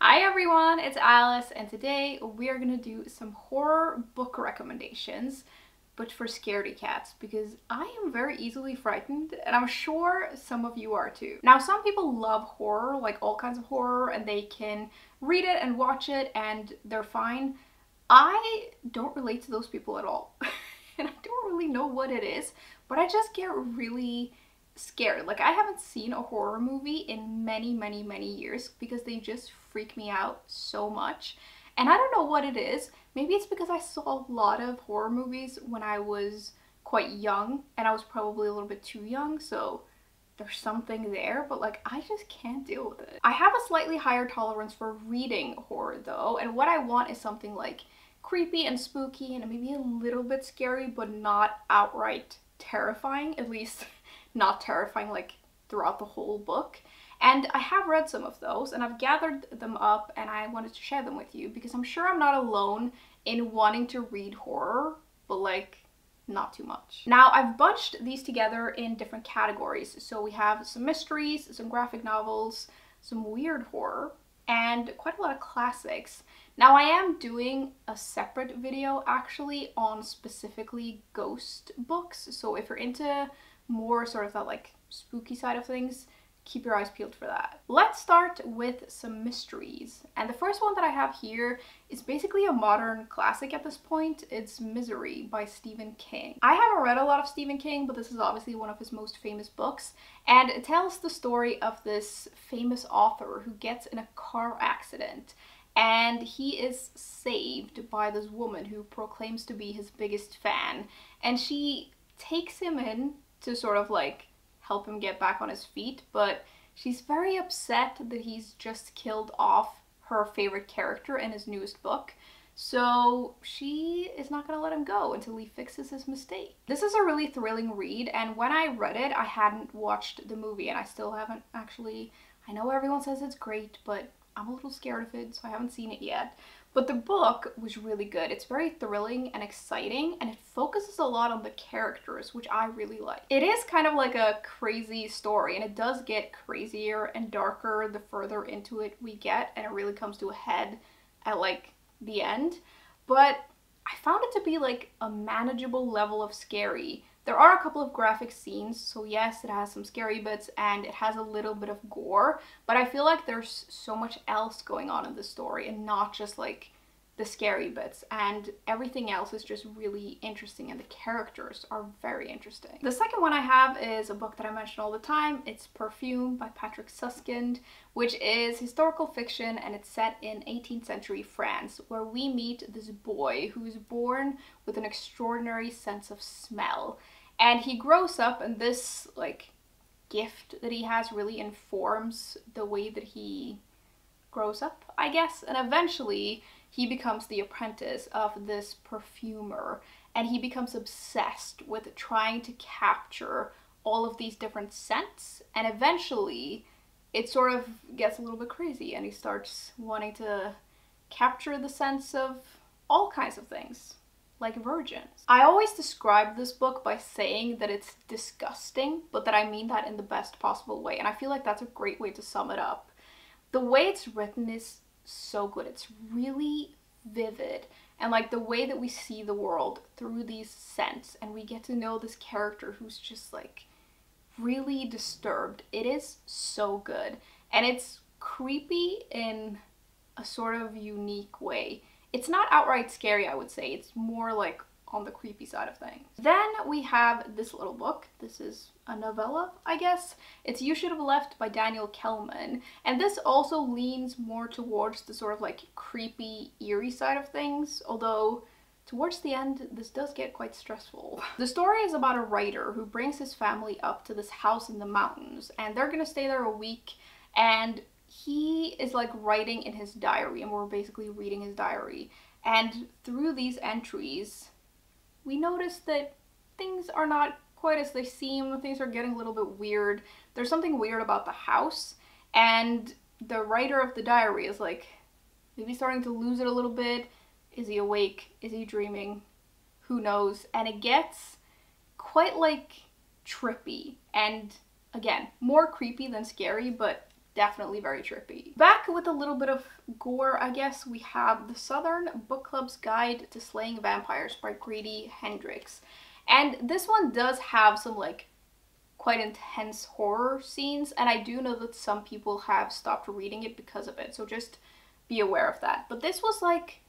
Hi everyone, it's Alice, and today we are gonna do some horror book recommendations, but for scaredy cats, because I am very easily frightened, and I'm sure some of you are too. Now, some people love horror, like all kinds of horror, and they can read it and watch it and they're fine. I don't relate to those people at all, and I don't really know what it is, but I just get really scared. Like, I haven't seen a horror movie in many years because they just freak me out so much. And I don't know what it is. Maybe it's because I saw a lot of horror movies when I was quite young, and I was probably a little bit too young, so there's something there, but like, I just can't deal with it. I have a slightly higher tolerance for reading horror though, and what I want is something like creepy and spooky and maybe a little bit scary, but not outright terrifying, at least not terrifying like throughout the whole book. And I have read some of those and I've gathered them up and I wanted to share them with you because I'm sure I'm not alone in wanting to read horror, but like not too much. Now, I've bunched these together in different categories. So we have some mysteries, some graphic novels, some weird horror, and quite a lot of classics. Now, I am doing a separate video actually on specifically ghost books. So if you're into more sort of that like spooky side of things, keep your eyes peeled for that. Let's start with some mysteries. And the first one that I have here is basically a modern classic at this point. It's Misery by Stephen King. I haven't read a lot of Stephen King, but this is obviously one of his most famous books. And it tells the story of this famous author who gets in a car accident. And he is saved by this woman who proclaims to be his biggest fan. And she takes him in to sort of like help him get back on his feet, but she's very upset that he's just killed off her favorite character in his newest book. So she is not gonna let him go until he fixes his mistake. This is a really thrilling read, and when I read it, I hadn't watched the movie, and I still haven't actually. I know everyone says it's great, but I'm a little scared of it, so I haven't seen it yet. But the book was really good. It's very thrilling and exciting, and it focuses a lot on the characters, which I really like. It is kind of like a crazy story, and it does get crazier and darker the further into it we get, and it really comes to a head at like the end. But I found it to be like a manageable level of scary. There are a couple of graphic scenes, so yes, it has some scary bits and it has a little bit of gore, but I feel like there's so much else going on in the story and not just like the scary bits, and everything else is just really interesting and the characters are very interesting. The second one I have is a book that I mention all the time. It's Perfume by Patrick Süskind, which is historical fiction, and it's set in 18th century France, where we meet this boy who's born with an extraordinary sense of smell. And he grows up, and this like gift that he has really informs the way that he grows up, I guess. And eventually he becomes the apprentice of this perfumer, and he becomes obsessed with trying to capture all of these different scents, and eventually it sort of gets a little bit crazy and he starts wanting to capture the scents of all kinds of things, like virgins. I always describe this book by saying that it's disgusting, but that I mean that in the best possible way, and I feel like that's a great way to sum it up. The way it's written is so good. It's really vivid, and like the way that we see the world through these scents, and we get to know this character who's just like really disturbed. It is so good, and it's creepy in a sort of unique way. It's not outright scary, I would say. It's more like on the creepy side of things. Then we have this little book. This is a novella, I guess. It's You Should Have Left by Daniel Kehlmann, and this also leans more towards the sort of like creepy, eerie side of things, although towards the end this does get quite stressful. The story is about a writer who brings his family up to this house in the mountains, and they're gonna stay there a week, and he is like writing in his diary, and we're basically reading his diary, and through these entries we notice that things are not quite as they seem. Things are getting a little bit weird. There's something weird about the house, and the writer of the diary is like maybe starting to lose it a little bit. Is he awake? Is he dreaming? Who knows? And it gets quite like trippy, and again, more creepy than scary, but definitely very trippy. Back with a little bit of gore, I guess, we have The Southern Book Club's Guide to Slaying Vampires by Grady Hendrix. And this one does have some like quite intense horror scenes, and I do know that some people have stopped reading it because of it, so just be aware of that. But this was like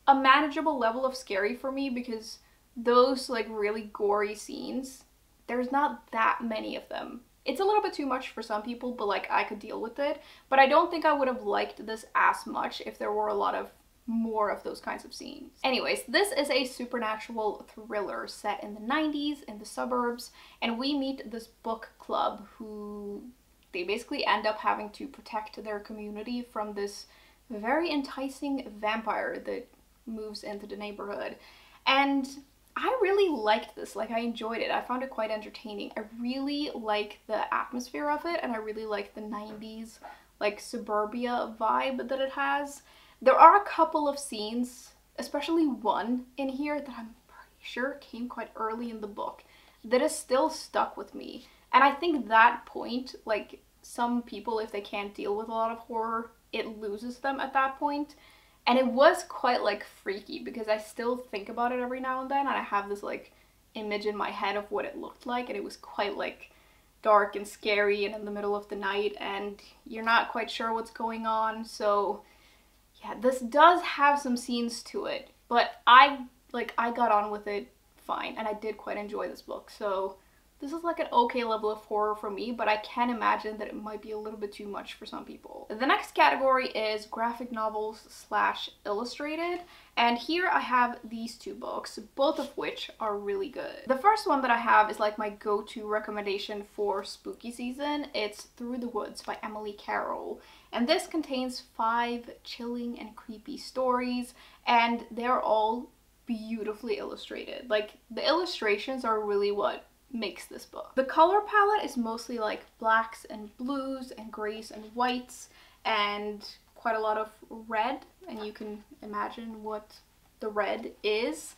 a manageable level of scary for me because those like really gory scenes, there's not that many of them. It's a little bit too much for some people, but like I could deal with it. But I don't think I would have liked this as much if there were a lot of more of those kinds of scenes. Anyways, this is a supernatural thriller set in the 90s in the suburbs, and we meet this book club who they basically end up having to protect their community from this very enticing vampire that moves into the neighborhood. And I really liked this, like I enjoyed it. I found it quite entertaining. I really like the atmosphere of it, and I really like the 90s like suburbia vibe that it has. There are a couple of scenes, especially one in here that I'm pretty sure came quite early in the book, that is still stuck with me. And I think that point, like some people, if they can't deal with a lot of horror, it loses them at that point. And it was quite like freaky because I still think about it every now and then, and I have this like image in my head of what it looked like, and it was quite like dark and scary and in the middle of the night, and you're not quite sure what's going on. So yeah, this does have some scenes to it, but I got on with it fine, and I did quite enjoy this book. So this is like an okay level of horror for me, but I can imagine that it might be a little bit too much for some people. The next category is graphic novels / illustrated, and here I have these two books, both of which are really good. The first one that I have is like my go-to recommendation for spooky season. It's Through the Woods by Emily Carroll, and this contains 5 chilling and creepy stories, and they're all beautifully illustrated. Like the illustrations are really what makes this book. The color palette is mostly like blacks and blues and grays and whites and quite a lot of red, and you can imagine what the red is.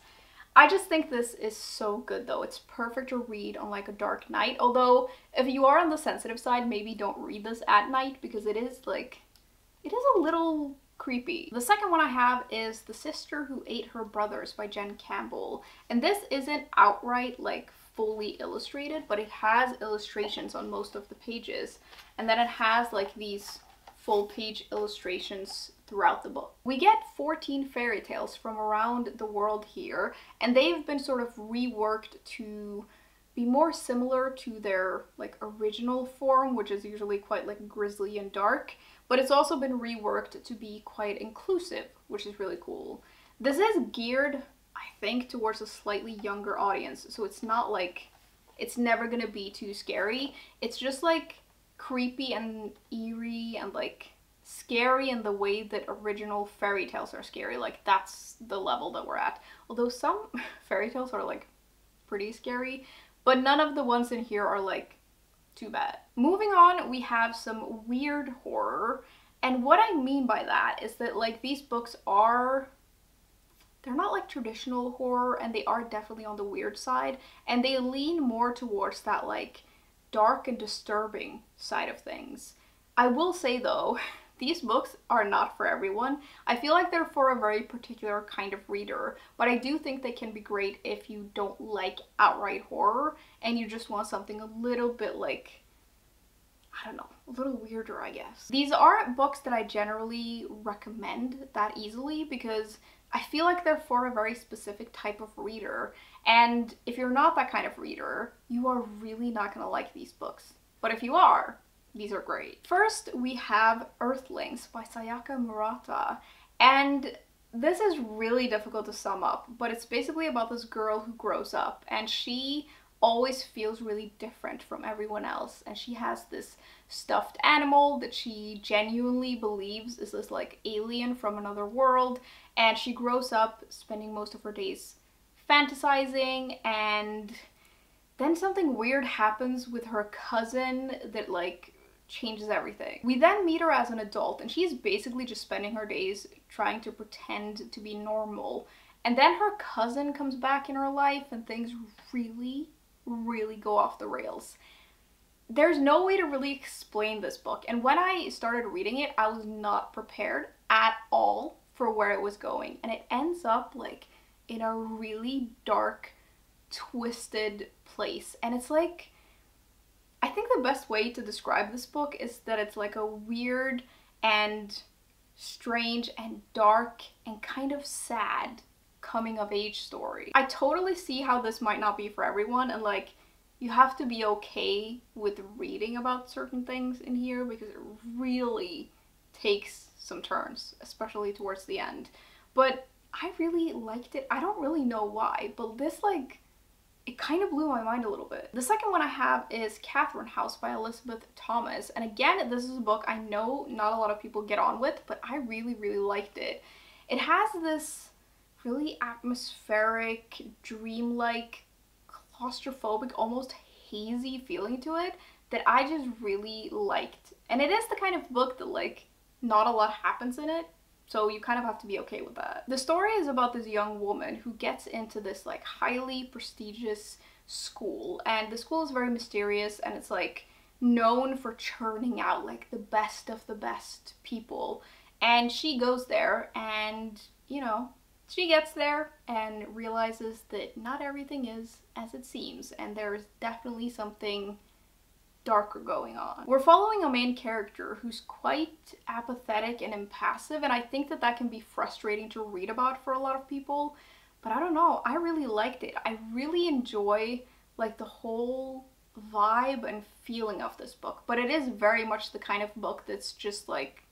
I just think this is so good though. It's perfect to read on like a dark night, although if you are on the sensitive side, maybe don't read this at night because it is a little creepy. The second one I have is The Sister Who Ate Her Brothers by Jen Campbell, and this isn't outright like fully illustrated, but it has illustrations on most of the pages, and then it has like these full page illustrations throughout the book. We get 14 fairy tales from around the world here, and they've been sort of reworked to be more similar to their like original form, which is usually quite like grisly and dark, but it's also been reworked to be quite inclusive, which is really cool. This is geared, I think, towards a slightly younger audience, so it's not like, it's never gonna be too scary. It's just like creepy and eerie and like scary in the way that original fairy tales are scary. Like that's the level that we're at. Although some fairy tales are like pretty scary, but none of the ones in here are like too bad. Moving on, we have some weird horror, and what I mean by that is that like these books are, they're not like traditional horror, and they are definitely on the weird side, and they lean more towards that like dark and disturbing side of things. I will say though, these books are not for everyone. I feel like they're for a very particular kind of reader, but I do think they can be great if you don't like outright horror and you just want something a little bit like, I don't know, a little weirder, I guess. These aren't books that I generally recommend that easily because I feel like they're for a very specific type of reader, and if you're not that kind of reader, you are really not gonna like these books. But if you are, these are great. First, we have Earthlings by Sayaka Murata, and this is really difficult to sum up, but it's basically about this girl who grows up, and she always feels really different from everyone else, and she has this stuffed animal that she genuinely believes is this like alien from another world, and she grows up spending most of her days fantasizing, and then something weird happens with her cousin that like changes everything. We then meet her as an adult, and she's basically just spending her days trying to pretend to be normal, and then her cousin comes back in her life and things really go off the rails. there's no way to really explain this book. And when I started reading it, I was not prepared at all for where it was going. And it ends up like in a really dark, twisted place. And it's like, I think the best way to describe this book is that it's like a weird and strange and dark and kind of sad coming of age story. I totally see how this might not be for everyone, and like, you have to be okay with reading about certain things in here because it really takes some turns, especially towards the end. But I really liked it. I don't really know why, but this, like, it kind of blew my mind a little bit. The second one I have is Catherine House by Elisabeth Thomas. And again, this is a book I know not a lot of people get on with, but I really, really liked it. It has this really atmospheric, dreamlike, claustrophobic, almost hazy feeling to it that I just really liked. And it is the kind of book that, like, not a lot happens in it, so you kind of have to be okay with that. The story is about this young woman who gets into this like highly prestigious school, and the school is very mysterious, and it's like known for churning out like the best of the best people. And she goes there, and you know, she gets there and realizes that not everything is as it seems, and there's definitely something darker going on. We're following a main character who's quite apathetic and impassive, and I think that that can be frustrating to read about for a lot of people, but I don't know, I really liked it. I really enjoy like the whole vibe and feeling of this book, but it is very much the kind of book that's just like,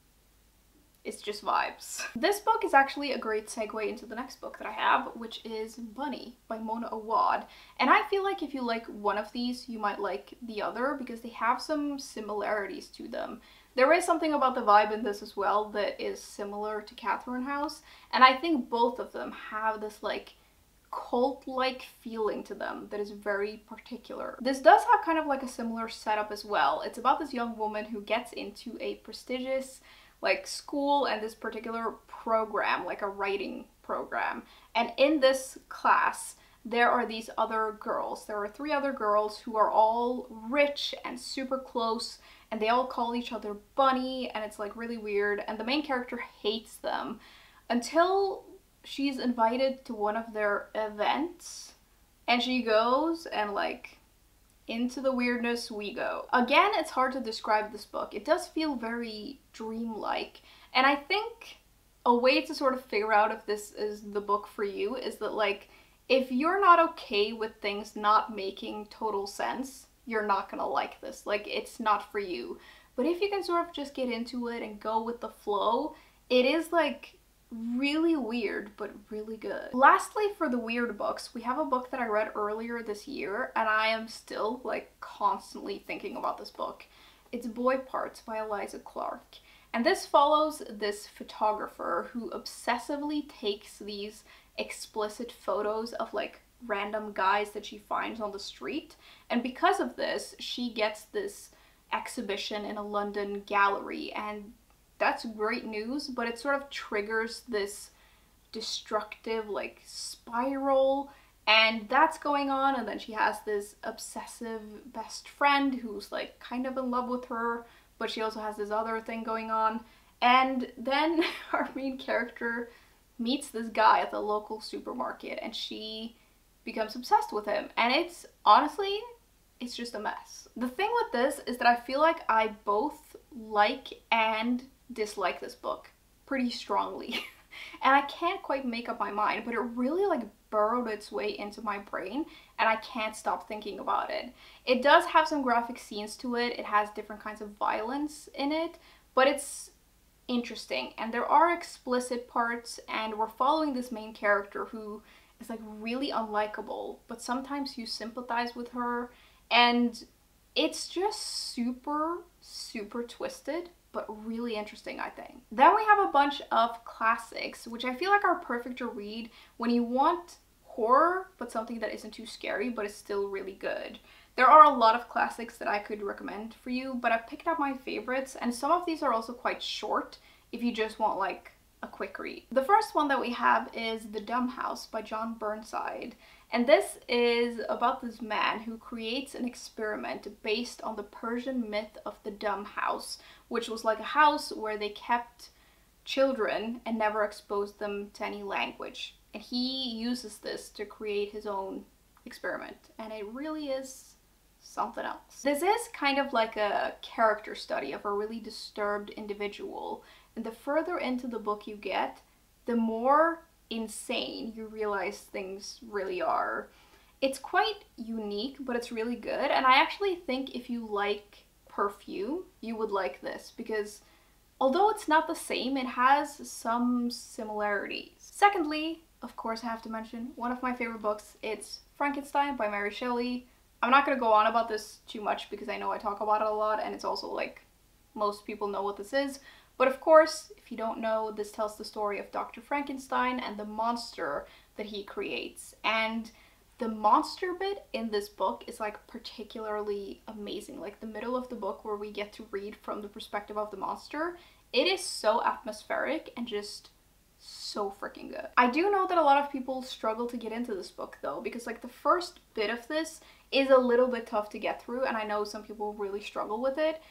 it's just vibes. This book is actually a great segue into the next book that I have, which is Bunny by Mona Awad. And I feel like if you like one of these, you might like the other because they have some similarities to them. There is something about the vibe in this as well that is similar to Catherine House, and I think both of them have this like cult-like feeling to them that is very particular. This does have kind of like a similar setup as well. It's about this young woman who gets into a prestigious like school and this particular program, like a writing program. And in this class, there are these other girls. There are 3 other girls who are all rich and super close, and they all call each other Bunny, and it's like really weird. And the main character hates them until she's invited to one of their events, and she goes, and like, into the weirdness we go. Again, it's hard to describe this book. It does feel very dreamlike, and I think a way to sort of figure out if this is the book for you is that, like, if you're not okay with things not making total sense, you're not gonna like this. Like, it's not for you. But if you can sort of just get into it and go with the flow, it is like really weird, but really good. Lastly, for the weird books, we have a book that I read earlier this year, and I am still like constantly thinking about this book. It's Boy Parts by Eliza Clarke. And this follows this photographer who obsessively takes these explicit photos of like random guys that she finds on the street. And because of this, she gets this exhibition in a London gallery, and that's great news, but it sort of triggers this destructive like spiral, and that's going on. And then she has this obsessive best friend who's like kind of in love with her, but she also has this other thing going on. And then our main character meets this guy at the local supermarket, and she becomes obsessed with him, and it's honestly, it's just a mess. The thing with this is that I feel like I both like and dislike this book pretty strongly. And I can't quite make up my mind, but it really like burrowed its way into my brain, and I can't stop thinking about it. It does have some graphic scenes to it, it has different kinds of violence in it, but it's interesting, and there are explicit parts, and we're following this main character who is like really unlikable, but sometimes you sympathize with her, and it's just super, super twisted, but really interesting, I think. Then we have a bunch of classics, which I feel like are perfect to read when you want horror, but something that isn't too scary, but is still really good. There are a lot of classics that I could recommend for you, but I've picked out my favorites, and some of these are also quite short if you just want like a quick read. The first one that we have is The Dumb House by John Burnside. And this is about this man who creates an experiment based on the Persian myth of the dumb house, which was like a house where they kept children and never exposed them to any language. And he uses this to create his own experiment, and it really is something else. This is kind of like a character study of a really disturbed individual, and the further into the book you get, the more insane you realize things really are. It's quite unique, but it's really good, and I actually think if you like Perfume, you would like this, because although it's not the same, it has some similarities. Secondly, of course I have to mention one of my favorite books. It's Frankenstein by Mary Shelley. I'm not going to go on about this too much because I know I talk about it a lot, and it's also like most people know what this is. But of course, if you don't know, this tells the story of Dr. Frankenstein and the monster that he creates. And the monster bit in this book is like particularly amazing. Like the middle of the book where we get to read from the perspective of the monster, it is so atmospheric and just so freaking good. I do know that a lot of people struggle to get into this book though, because like the first bit of this is a little bit tough to get through, and I know some people really struggle with it.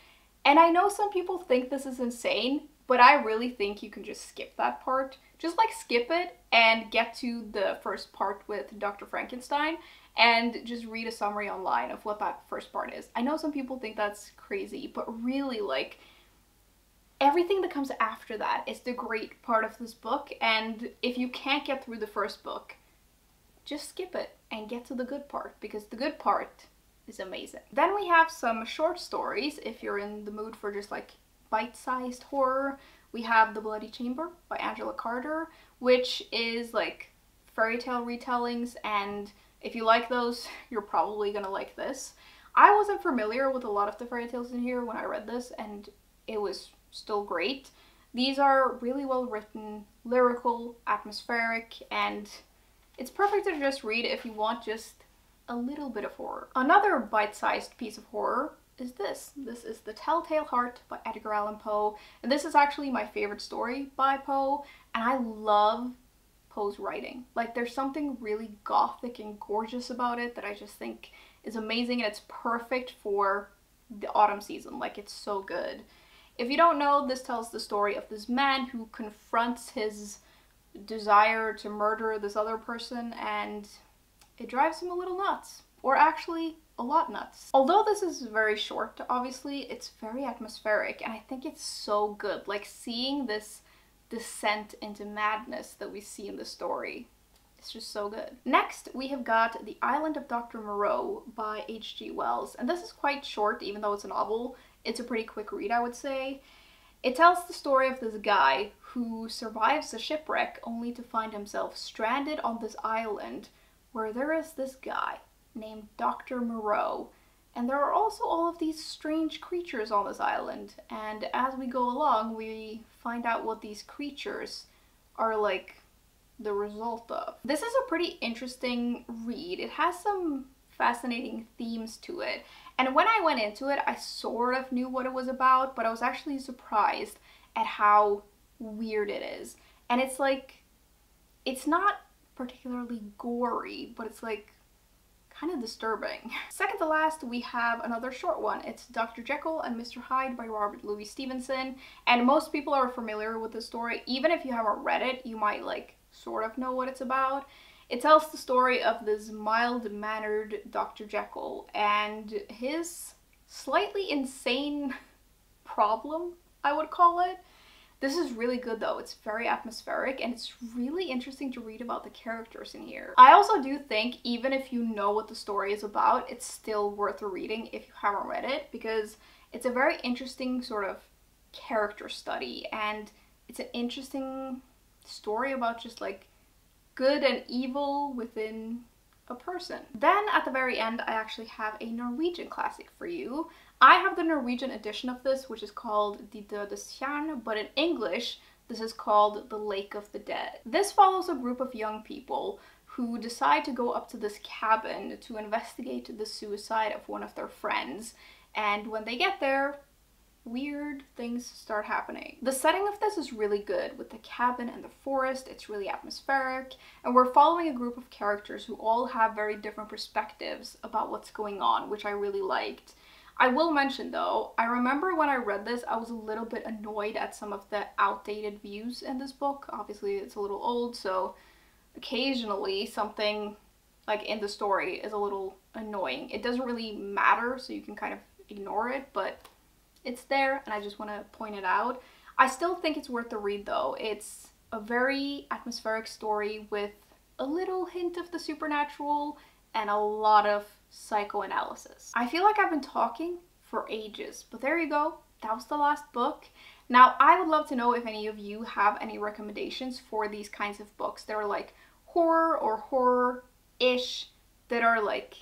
And I know some people think this is insane, but I really think you can just skip that part. Just like skip it and get to the first part with Dr. Frankenstein and just read a summary online of what that first part is. I know some people think that's crazy, but really like everything that comes after that is the great part of this book, and if you can't get through the first book, just skip it and get to the good part, because the good part is amazing. Then we have some short stories if you're in the mood for just like bite-sized horror. We have The Bloody Chamber by Angela Carter, which is like fairy tale retellings, and if you like those, you're probably gonna like this. I wasn't familiar with a lot of the fairy tales in here when I read this, and it was still great. These are really well written, lyrical, atmospheric, and it's perfect to just read if you want just a little bit of horror. Another bite-sized piece of horror is this. This is The Telltale Heart by Edgar Allan Poe, and this is actually my favorite story by Poe, and I love Poe's writing. Like there's something really gothic and gorgeous about it that I just think is amazing, and it's perfect for the autumn season. Like it's so good. If you don't know, this tells the story of this man who confronts his desire to murder this other person, and it drives him a little nuts. Or actually, a lot nuts. Although this is very short, obviously, it's very atmospheric, and I think it's so good. Like, seeing this descent into madness that we see in the story, it's just so good. Next, we have got The Island of Dr. Moreau by H.G. Wells, and this is quite short, even though it's a novel. It's a pretty quick read, I would say. It tells the story of this guy who survives a shipwreck only to find himself stranded on this island where there is this guy named Dr. Moreau, and there are also all of these strange creatures on this island, and as we go along we find out what these creatures are like the result of. This is a pretty interesting read. It has some fascinating themes to it, and when I went into it I sort of knew what it was about, but I was actually surprised at how weird it is. And it's like, it's not particularly gory, but it's like kind of disturbing. Second to last, we have another short one. It's Dr. Jekyll and Mr. Hyde by Robert Louis Stevenson, and most people are familiar with the story. Even if you haven't read it, you might like sort of know what it's about. It tells the story of this mild-mannered Dr. Jekyll and his slightly insane problem, I would call it. This is really good though. It's very atmospheric, and it's really interesting to read about the characters in here. I also do think even if you know what the story is about, it's still worth a reading if you haven't read it, because it's a very interesting sort of character study, and it's an interesting story about just like good and evil within a person. Then at the very end, I actually have a Norwegian classic for you. I have the Norwegian edition of this, which is called Dødes, but in English, this is called The Lake of the Dead. This follows a group of young people who decide to go up to this cabin to investigate the suicide of one of their friends. And when they get there, weird things start happening. The setting of this is really good with the cabin and the forest. It's really atmospheric, and we're following a group of characters who all have very different perspectives about what's going on, which I really liked. I will mention though, I remember when I read this, I was a little bit annoyed at some of the outdated views in this book. Obviously it's a little old, so occasionally something like in the story is a little annoying. It doesn't really matter, so you can kind of ignore it, but it's there and I just want to point it out. I still think it's worth the read though. It's a very atmospheric story with a little hint of the supernatural and a lot of psychoanalysis. I feel like I've been talking for ages, but there you go. That was the last book. Now, I would love to know if any of you have any recommendations for these kinds of books that are like horror or horror-ish, that are like,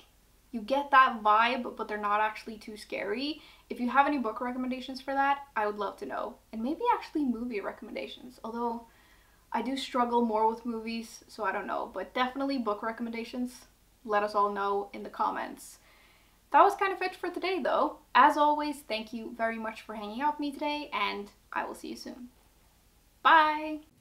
you get that vibe, but they're not actually too scary. If you have any book recommendations for that, I would love to know. And maybe actually movie recommendations, although I do struggle more with movies, so I don't know. But definitely book recommendations. Let us all know in the comments. That was kind of it for today though. As always, thank you very much for hanging out with me today, and I will see you soon. Bye!